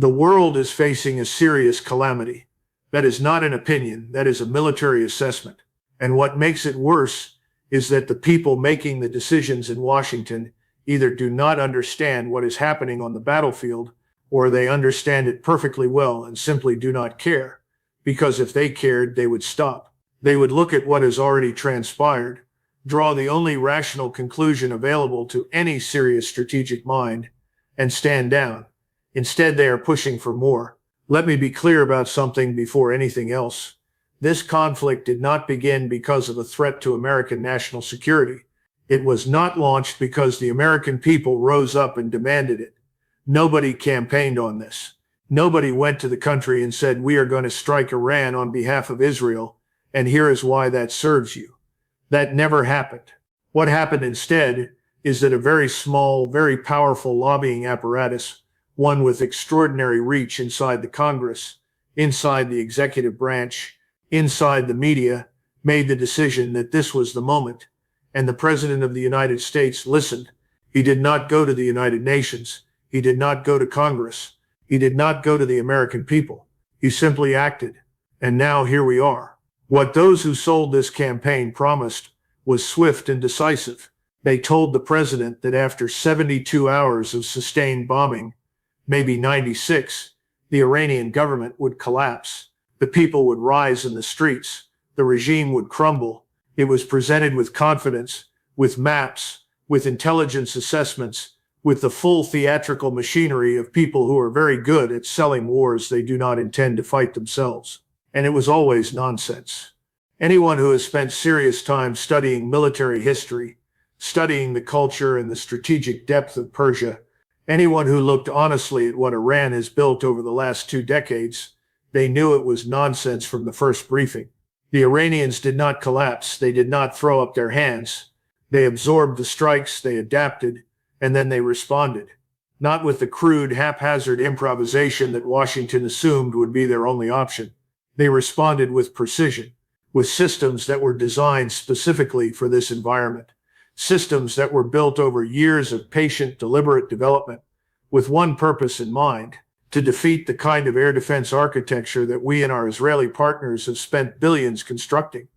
The world is facing a serious calamity. That is not an opinion, that is a military assessment. And what makes it worse is that the people making the decisions in Washington either do not understand what is happening on the battlefield, or they understand it perfectly well and simply do not care. Because if they cared, they would stop. They would look at what has already transpired, draw the only rational conclusion available to any serious strategic mind, and stand down. Instead, they are pushing for more. Let me be clear about something before anything else. This conflict did not begin because of a threat to American national security. It was not launched because the American people rose up and demanded it. Nobody campaigned on this. Nobody went to the country and said, we are going to strike Iran on behalf of Israel, and here is why that serves you. That never happened. What happened instead is that a very small, very powerful lobbying apparatus, one with extraordinary reach inside the Congress, inside the executive branch, inside the media, made the decision that this was the moment. And the President of the United States listened. He did not go to the United Nations. He did not go to Congress. He did not go to the American people. He simply acted. And now here we are. What those who sold this campaign promised was swift and decisive. They told the president that after 72 hours of sustained bombing, maybe 96, the Iranian government would collapse. The people would rise in the streets. The regime would crumble. It was presented with confidence, with maps, with intelligence assessments, with the full theatrical machinery of people who are very good at selling wars they do not intend to fight themselves. And it was always nonsense. Anyone who has spent serious time studying military history, studying the culture and the strategic depth of Persia, anyone who looked honestly at what Iran has built over the last 2 decades, they knew it was nonsense from the first briefing. The Iranians did not collapse. They did not throw up their hands. They absorbed the strikes, they adapted, and then they responded. Not with the crude, haphazard improvisation that Washington assumed would be their only option. They responded with precision, with systems that were designed specifically for this environment, systems that were built over years of patient, deliberate development, with one purpose in mind: to defeat the kind of air defense architecture that we and our Israeli partners have spent billions constructing.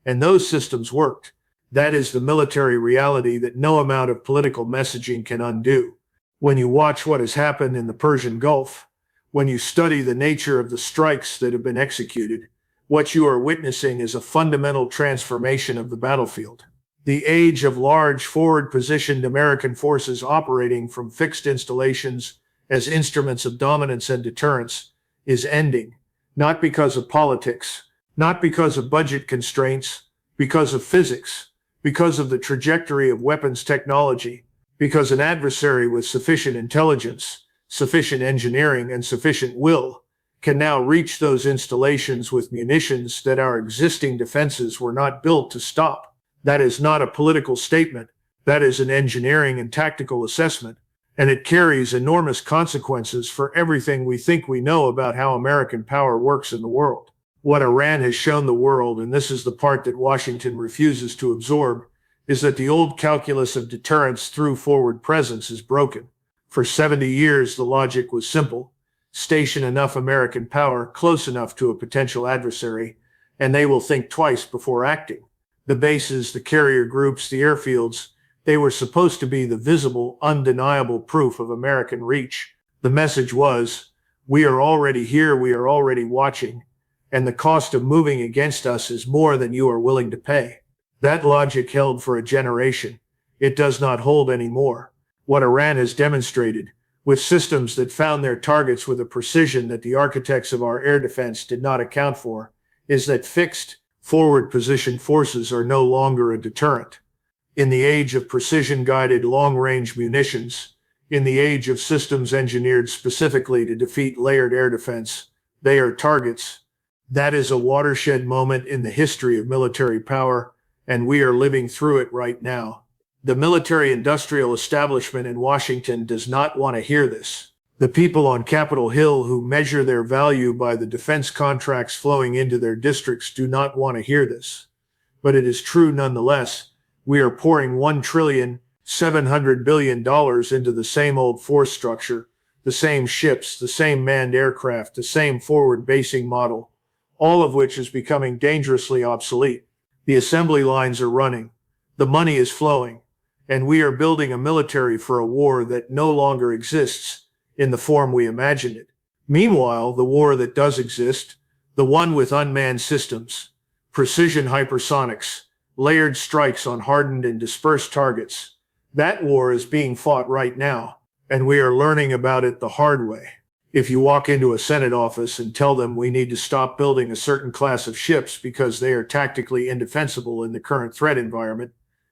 And those systems worked. That is the military reality that no amount of political messaging can undo. When you watch what has happened in the Persian Gulf, when you study the nature of the strikes that have been executed, what you are witnessing is a fundamental transformation of the battlefield. The age of large forward-positioned American forces operating from fixed installations as instruments of dominance and deterrence is ending, not because of politics, not because of budget constraints, because of physics, because of the trajectory of weapons technology, because an adversary with sufficient intelligence, sufficient engineering, and sufficient will can now reach those installations with munitions that our existing defenses were not built to stop. That is not a political statement. That is an engineering and tactical assessment. And it carries enormous consequences for everything we think we know about how American power works in the world. What Iran has shown the world, and this is the part that Washington refuses to absorb, is that the old calculus of deterrence through forward presence is broken. For 70 years, the logic was simple: station enough American power close enough to a potential adversary, and they will think twice before acting. The bases, the carrier groups, the airfields, they were supposed to be the visible, undeniable proof of American reach. The message was, we are already here, we are already watching, and the cost of moving against us is more than you are willing to pay. That logic held for a generation. It does not hold anymore. What Iran has demonstrated, with systems that found their targets with a precision that the architects of our air defense did not account for, is that fixed, forward-positioned forces are no longer a deterrent. In the age of precision-guided long-range munitions, in the age of systems engineered specifically to defeat layered air defense, they are targets. That is a watershed moment in the history of military power, and we are living through it right now. The military-industrial establishment in Washington does not want to hear this. The people on Capitol Hill who measure their value by the defense contracts flowing into their districts do not want to hear this. But it is true nonetheless. We are pouring $1.7 trillion into the same old force structure, the same ships, the same manned aircraft, the same forward basing model, all of which is becoming dangerously obsolete. The assembly lines are running, the money is flowing, and we are building a military for a war that no longer exists in the form we imagined it. Meanwhile, the war that does exist, the one with unmanned systems, precision hypersonics, layered strikes on hardened and dispersed targets, that war is being fought right now, and we are learning about it the hard way. If you walk into a Senate office and tell them we need to stop building a certain class of ships because they are tactically indefensible in the current threat environment,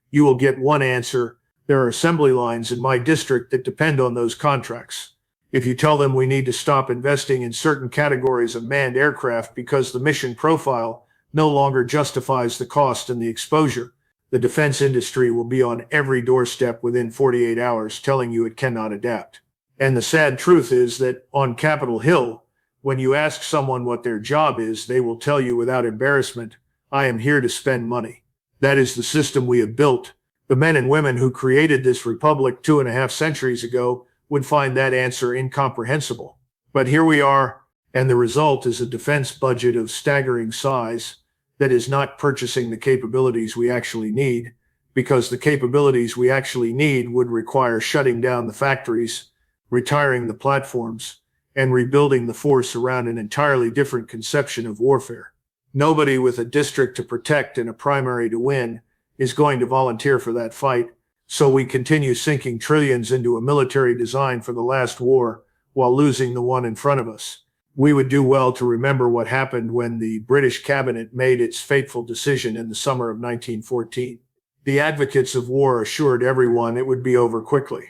you will get one answer: there are assembly lines in my district that depend on those contracts. If you tell them we need to stop investing in certain categories of manned aircraft because the mission profile no longer justifies the cost and the exposure, the defense industry will be on every doorstep within 48 hours telling you it cannot adapt. And the sad truth is that on Capitol Hill, when you ask someone what their job is, they will tell you without embarrassment, "I am here to spend money." That is the system we have built. The men and women who created this republic 2.5 centuries ago would find that answer incomprehensible. But here we are, and the result is a defense budget of staggering size that is not purchasing the capabilities we actually need, because the capabilities we actually need would require shutting down the factories, retiring the platforms, and rebuilding the force around an entirely different conception of warfare. Nobody with a district to protect and a primary to win is going to volunteer for that fight, so we continue sinking trillions into a military design for the last war while losing the one in front of us. We would do well to remember what happened when the British cabinet made its fateful decision in the summer of 1914. The advocates of war assured everyone it would be over quickly.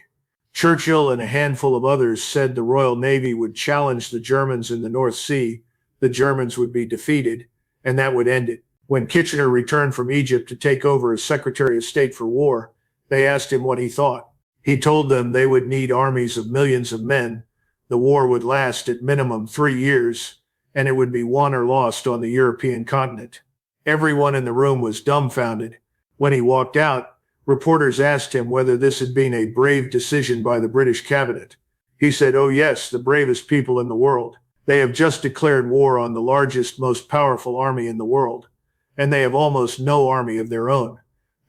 Churchill and a handful of others said the Royal Navy would challenge the Germans in the North Sea, the Germans would be defeated, and that would end it. When Kitchener returned from Egypt to take over as Secretary of State for War, they asked him what he thought. He told them they would need armies of millions of men, the war would last at minimum 3 years, and it would be won or lost on the European continent. Everyone in the room was dumbfounded. When he walked out, reporters asked him whether this had been a brave decision by the British cabinet. He said, "Oh yes, the bravest people in the world. They have just declared war on the largest, most powerful army in the world, and they have almost no army of their own.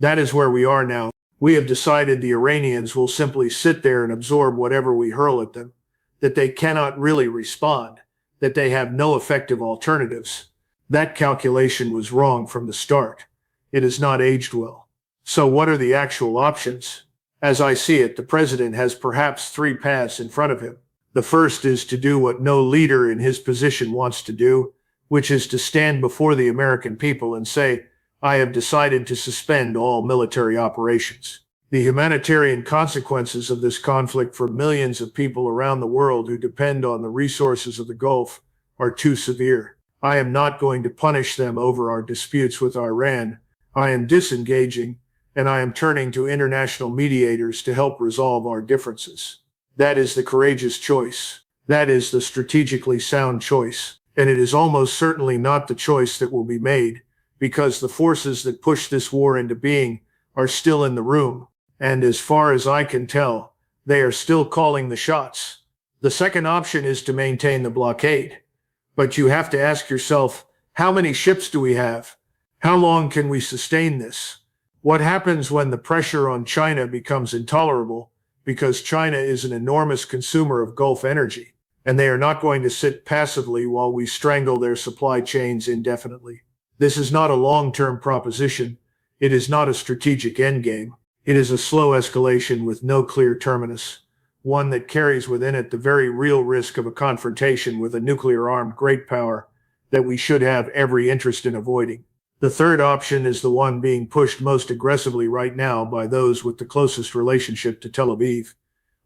That is where we are now. We have decided the Iranians will simply sit there and absorb whatever we hurl at them, that they cannot really respond, that they have no effective alternatives. That calculation was wrong from the start. It has not aged well. So what are the actual options? As I see it, the president has perhaps 3 paths in front of him. The first is to do what no leader in his position wants to do, which is to stand before the American people and say, "I have decided to suspend all military operations." The humanitarian consequences of this conflict for millions of people around the world who depend on the resources of the Gulf are too severe. I am not going to punish them over our disputes with Iran. I am disengaging, and I am turning to international mediators to help resolve our differences. That is the courageous choice. That is the strategically sound choice. And it is almost certainly not the choice that will be made, because the forces that push this war into being are still in the room. And as far as I can tell, they are still calling the shots. The second option is to maintain the blockade. But you have to ask yourself, how many ships do we have? How long can we sustain this? What happens when the pressure on China becomes intolerable? Because China is an enormous consumer of Gulf energy, and they are not going to sit passively while we strangle their supply chains indefinitely. This is not a long-term proposition. It is not a strategic endgame. It is a slow escalation with no clear terminus, one that carries within it the very real risk of a confrontation with a nuclear-armed great power that we should have every interest in avoiding. The third option is the one being pushed most aggressively right now by those with the closest relationship to Tel Aviv.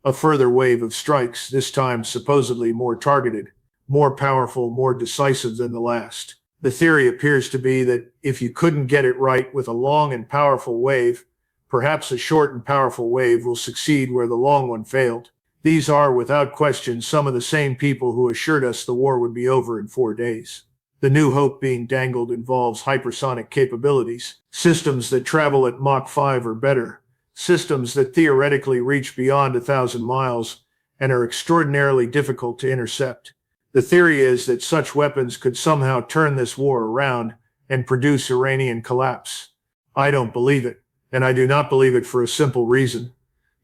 A further wave of strikes, this time supposedly more targeted, more powerful, more decisive than the last. The theory appears to be that if you couldn't get it right with a long and powerful wave, perhaps a short and powerful wave will succeed where the long one failed. These are, without question, some of the same people who assured us the war would be over in 4 days. The new hope being dangled involves hypersonic capabilities, systems that travel at Mach 5 or better, systems that theoretically reach beyond 1,000 miles, and are extraordinarily difficult to intercept. The theory is that such weapons could somehow turn this war around and produce Iranian collapse. I don't believe it, and I do not believe it for a simple reason.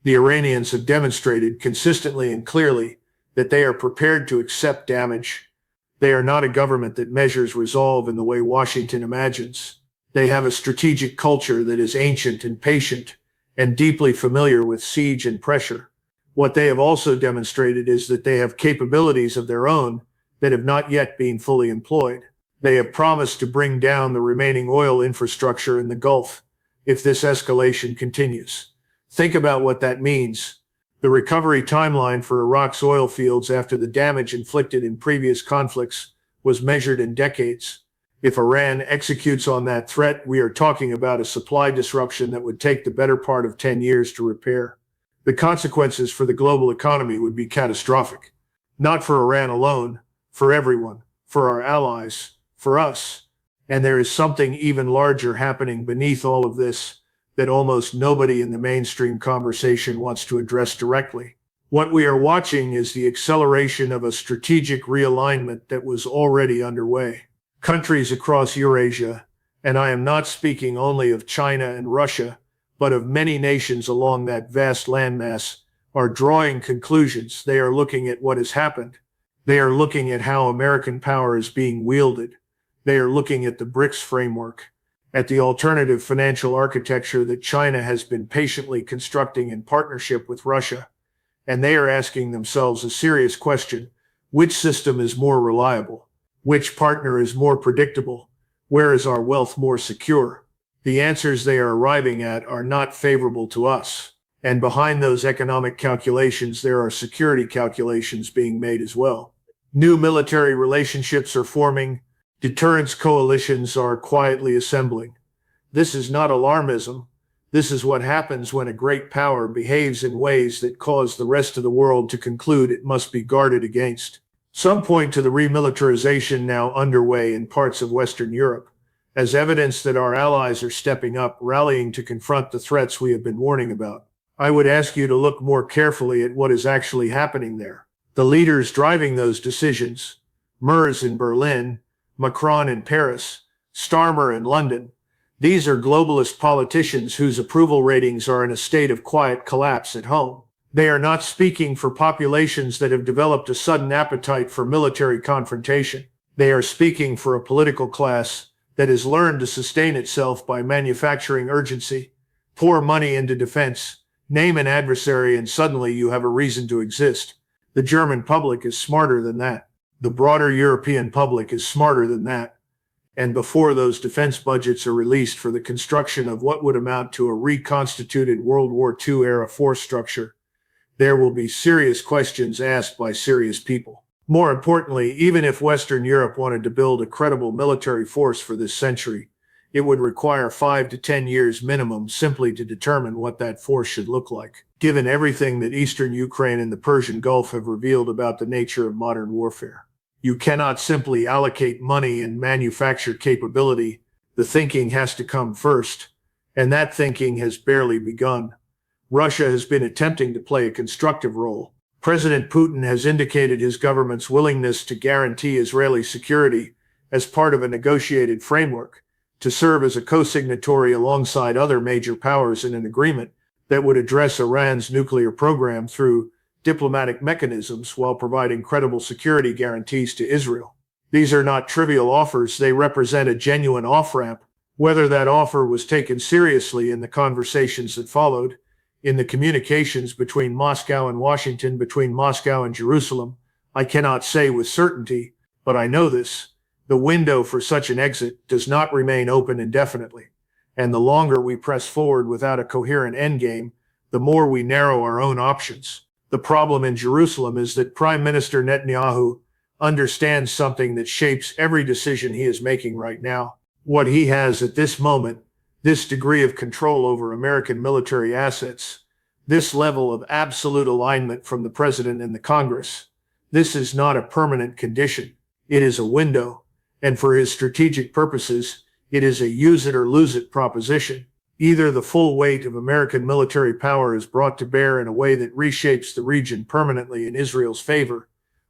The Iranians have demonstrated consistently and clearly that they are prepared to accept damage. They are not a government that measures resolve in the way Washington imagines. They have a strategic culture that is ancient and patient and deeply familiar with siege and pressure. What they have also demonstrated is that they have capabilities of their own that have not yet been fully employed. They have promised to bring down the remaining oil infrastructure in the Gulf if this escalation continues. Think about what that means. The recovery timeline for Iraq's oil fields after the damage inflicted in previous conflicts was measured in decades. If Iran executes on that threat, we are talking about a supply disruption that would take the better part of 10 years to repair. The consequences for the global economy would be catastrophic. Not for Iran alone, for everyone, for our allies, for us. And there is something even larger happening beneath all of this that almost nobody in the mainstream conversation wants to address directly. What we are watching is the acceleration of a strategic realignment that was already underway. Countries across Eurasia, and I am not speaking only of China and Russia, but of many nations along that vast landmass, are drawing conclusions. They are looking at what has happened. They are looking at how American power is being wielded. They are looking at the BRICS framework, at the alternative financial architecture that China has been patiently constructing in partnership with Russia. And they are asking themselves a serious question: which system is more reliable? Which partner is more predictable? Where is our wealth more secure? The answers they are arriving at are not favorable to us. And behind those economic calculations, there are security calculations being made as well. New military relationships are forming. Deterrence coalitions are quietly assembling. This is not alarmism. This is what happens when a great power behaves in ways that cause the rest of the world to conclude it must be guarded against. Some point to the remilitarization now underway in parts of Western Europe as evidence that our allies are stepping up, rallying to confront the threats we have been warning about. I would ask you to look more carefully at what is actually happening there. The leaders driving those decisions, Merz in Berlin, Macron in Paris, Starmer in London, these are globalist politicians whose approval ratings are in a state of quiet collapse at home. They are not speaking for populations that have developed a sudden appetite for military confrontation. They are speaking for a political class that has learned to sustain itself by manufacturing urgency. Pour money into defense, name an adversary, and suddenly you have a reason to exist. The German public is smarter than that. The broader European public is smarter than that. And before those defense budgets are released for the construction of what would amount to a reconstituted World War II-era force structure, there will be serious questions asked by serious people. More importantly, even if Western Europe wanted to build a credible military force for this century, it would require 5 to 10 years minimum simply to determine what that force should look like, given everything that Eastern Ukraine and the Persian Gulf have revealed about the nature of modern warfare. You cannot simply allocate money and manufacture capability. The thinking has to come first, and that thinking has barely begun. Russia has been attempting to play a constructive role. President Putin has indicated his government's willingness to guarantee Israeli security as part of a negotiated framework, to serve as a co-signatory alongside other major powers in an agreement that would address Iran's nuclear program through diplomatic mechanisms while providing credible security guarantees to Israel. These are not trivial offers. They represent a genuine off-ramp. Whether that offer was taken seriously in the conversations that followed, in the communications between Moscow and Washington, between Moscow and Jerusalem, I cannot say with certainty, but I know this. The window for such an exit does not remain open indefinitely. And the longer we press forward without a coherent endgame, the more we narrow our own options. The problem in Jerusalem is that Prime Minister Netanyahu understands something that shapes every decision he is making right now. What he has at this moment, this degree of control over American military assets, this level of absolute alignment from the President and the Congress, this is not a permanent condition. It is a window, and for his strategic purposes, it is a use it or lose it proposition. Either the full weight of American military power is brought to bear in a way that reshapes the region permanently in Israel's favor,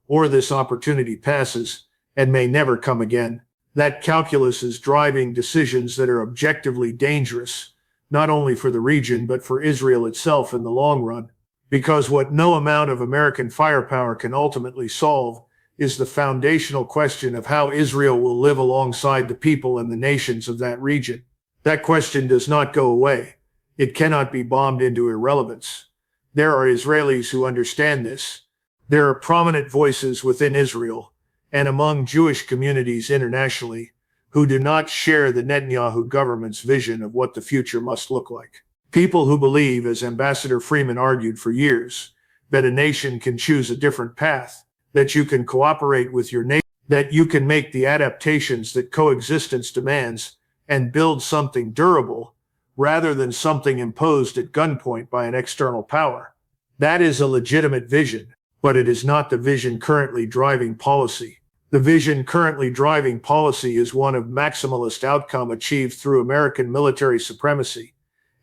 or this opportunity passes and may never come again. That calculus is driving decisions that are objectively dangerous, not only for the region but for Israel itself in the long run. Because what no amount of American firepower can ultimately solve is the foundational question of how Israel will live alongside the people and the nations of that region. That question does not go away. It cannot be bombed into irrelevance. There are Israelis who understand this. There are prominent voices within Israel and among Jewish communities internationally who do not share the Netanyahu government's vision of what the future must look like. People who believe, as Ambassador Freeman argued for years, that a nation can choose a different path, that you can cooperate with your neighbor, that you can make the adaptations that coexistence demands and build something durable rather than something imposed at gunpoint by an external power. That is a legitimate vision, but it is not the vision currently driving policy. The vision currently driving policy is one of maximalist outcome achieved through American military supremacy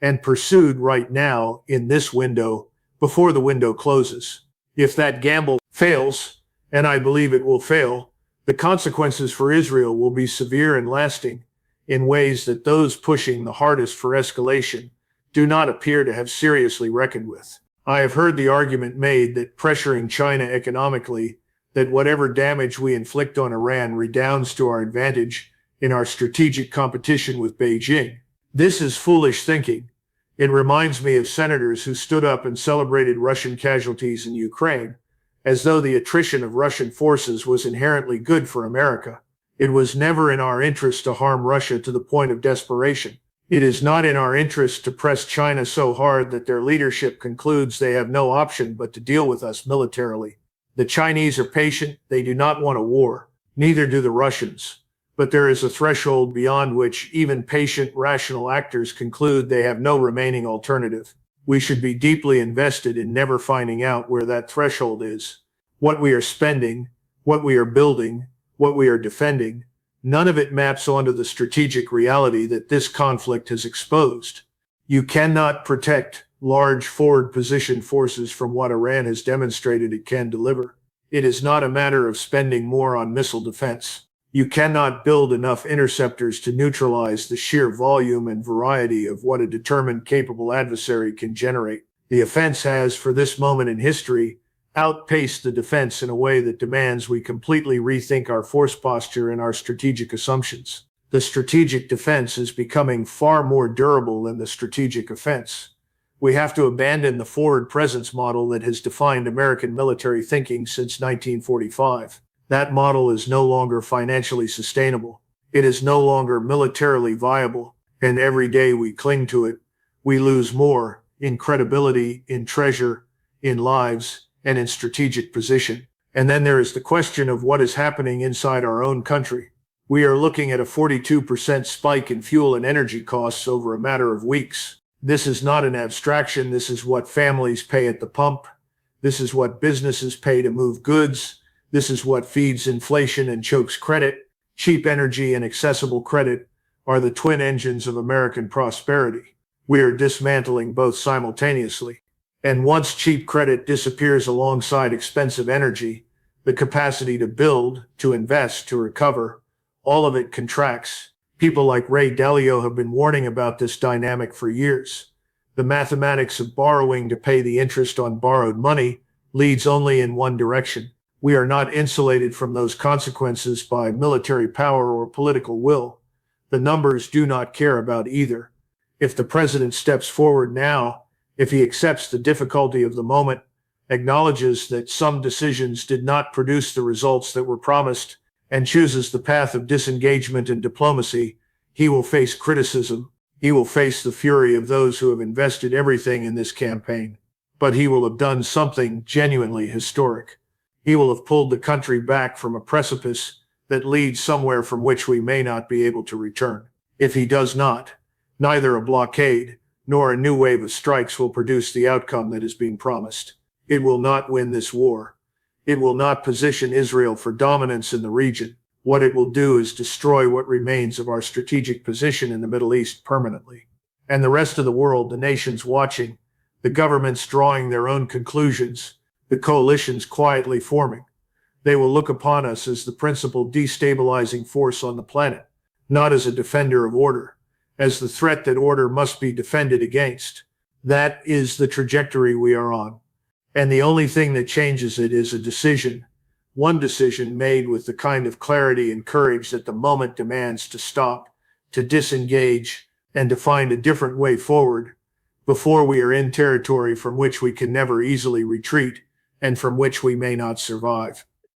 and pursued right now in this window before the window closes. If that gamble fails, and I believe it will fail, the consequences for Israel will be severe and lasting in ways that those pushing the hardest for escalation do not appear to have seriously reckoned with. I have heard the argument made that pressuring China economically, that whatever damage we inflict on Iran redounds to our advantage in our strategic competition with Beijing. This is foolish thinking. It reminds me of senators who stood up and celebrated Russian casualties in Ukraine, as though the attrition of Russian forces was inherently good for America. It was never in our interest to harm Russia to the point of desperation. It is not in our interest to press China so hard that their leadership concludes they have no option but to deal with us militarily. The Chinese are patient. They do not want a war. Neither do the Russians. But there is a threshold beyond which even patient, rational actors conclude they have no remaining alternative. We should be deeply invested in never finding out where that threshold is. What we are spending, what we are building, what we are defending, none of it maps onto the strategic reality that this conflict has exposed. You cannot protect large forward position forces from what Iran has demonstrated it can deliver. It is not a matter of spending more on missile defense. You cannot build enough interceptors to neutralize the sheer volume and variety of what a determined, capable adversary can generate. The offense has, for this moment in history, outpaced the defense in a way that demands we completely rethink our force posture and our strategic assumptions. The strategic defense is becoming far more durable than the strategic offense. We have to abandon the forward presence model that has defined American military thinking since 1945. That model is no longer financially sustainable. It is no longer militarily viable, and every day we cling to it, we lose more in credibility, in treasure, in lives, and in strategic position. And then there is the question of what is happening inside our own country. We are looking at a 42% spike in fuel and energy costs over a matter of weeks. This is not an abstraction. This is what families pay at the pump. This is what businesses pay to move goods. This is what feeds inflation and chokes credit. Cheap energy and accessible credit are the twin engines of American prosperity. We are dismantling both simultaneously. And once cheap credit disappears alongside expensive energy, the capacity to build, to invest, to recover, all of it contracts. People like Ray Dalio have been warning about this dynamic for years. The mathematics of borrowing to pay the interest on borrowed money leads only in one direction. We are not insulated from those consequences by military power or political will. The numbers do not care about either. If the president steps forward now, if he accepts the difficulty of the moment, acknowledges that some decisions did not produce the results that were promised, and chooses the path of disengagement and diplomacy, he will face criticism. He will face the fury of those who have invested everything in this campaign. But he will have done something genuinely historic. He will have pulled the country back from a precipice that leads somewhere from which we may not be able to return. If he does not, neither a blockade nor a new wave of strikes will produce the outcome that is being promised. It will not win this war. It will not position Israel for dominance in the region. What it will do is destroy what remains of our strategic position in the Middle East permanently. And the rest of the world, the nations watching, the governments drawing their own conclusions, the coalitions quietly forming. They will look upon us as the principal destabilizing force on the planet, not as a defender of order, as the threat that order must be defended against. That is the trajectory we are on. And the only thing that changes it is a decision, one decision made with the kind of clarity and courage that the moment demands to stop, to disengage, and to find a different way forward before we are in territory from which we can never easily retreat and from which we may not survive.